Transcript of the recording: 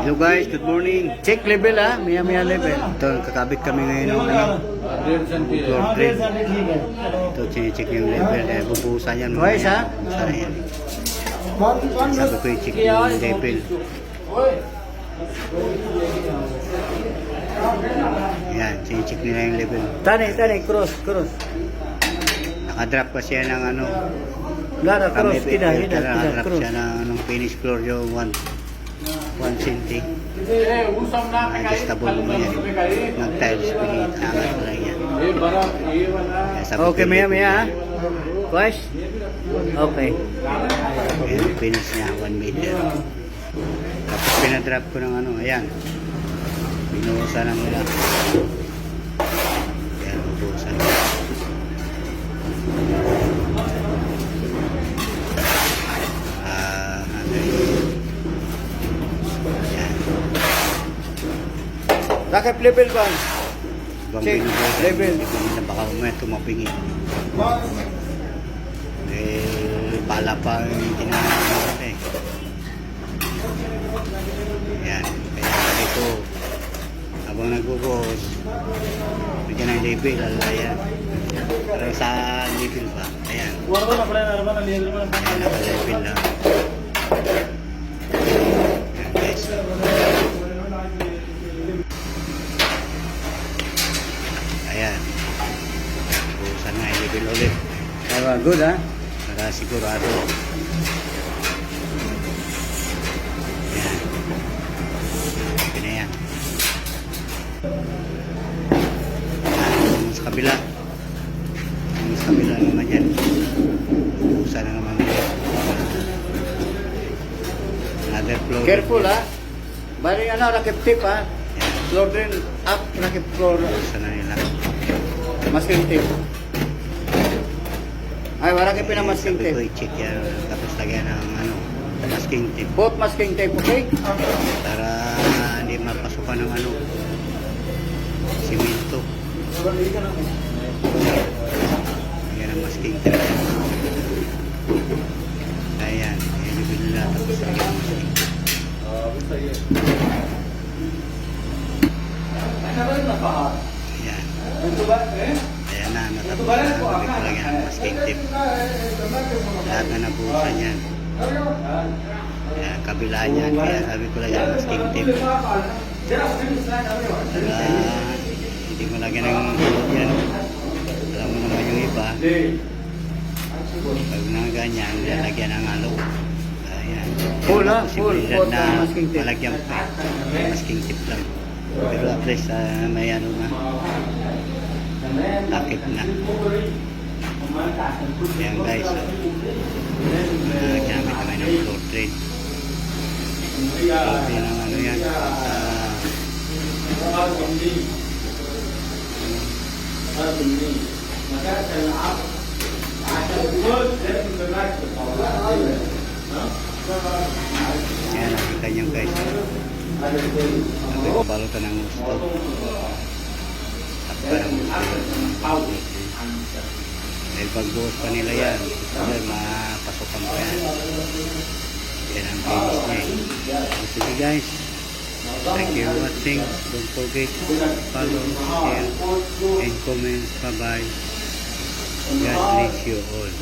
Hello guys, good morning. Check level ha, maya level. Ito, kakabit kami ngayon ng floor drain. Ito, check yung level. Bubuhusan yan. Guys ha? Bubuhusan yan. Sabi ko i-check yung level. Yan, check nila yung level. Tani, cross. Nakadrop kasi yan ng ano. Lara, cross, ina, Nakadrop cross. siya ng finish floor yung 1 cm. Adjustable mo yan. Nag-tiles, pinangat mo lang yan. Okay, maya ha? Guys? Okay. Ayan, finish niya, 1 meter. Tapos pinadrop ko ng ano, ayan. Binuhusan lang nila. Ayan, binuhusan nila. Takip level ba? Check, level. Baka umaya tumapingin. Pala pa yung tinanong eh. Ayan. Kaya dito, habang nagbubuhos, bigyan ng level, ayan. Pero sa level pa, ayan. Ayan, naka-level lang. Ayan guys. Ayan. Buhusan nga, level ulit. Good ha? Para sigurado. Ayan. Okay na yan. Sa kabila. Sa kabila naman yan. Buhusan na naman yan. Another floor. Careful ha? Bali rakip tip ha? Floor drain up, rakip floor. Buhusan na nila. Masking tip. Ay, wala kayo pinamasking Sabi ko tape. i-check yan. Tapos lagyan ng ano, masking tape. Both masking tape, okay? Para hindi mapasukan ng ano, simento. Lagyan ng masking tape. Ayan. Ayan yung binila. Tapos lagyan ng masking tape. Ayan. Ayan na, natapos na. Sabi ko lagyan ng masking tape. Lahat na nabuhusan yan. Ayan, kabilaan yan. Kaya sabi ko lagyan ng masking tape. Hindi mo lagyan ng hulog yan. Alam mo naman yung iba. Pag na ganyan, lalagyan ng halo. Ayan. Full ha? Posibilidad Full na masking tape. malagyan pa. Masking tape lang. Pero at least may ano na. Takip na. Ayan guys. Gamit naman ng floor drain. Floor drain ang ano yan. Ayan, nakita nyo guys. Sabi ko balutan ng gusto. Takpa ng gusto. Dahil pagbuhos pa nila yan, dahil mapasukan pa yan. Yan ang finish niya eh. Sige guys. Thank you for watching. Don't forget to follow, share, and comment. Bye-bye. God bless you all.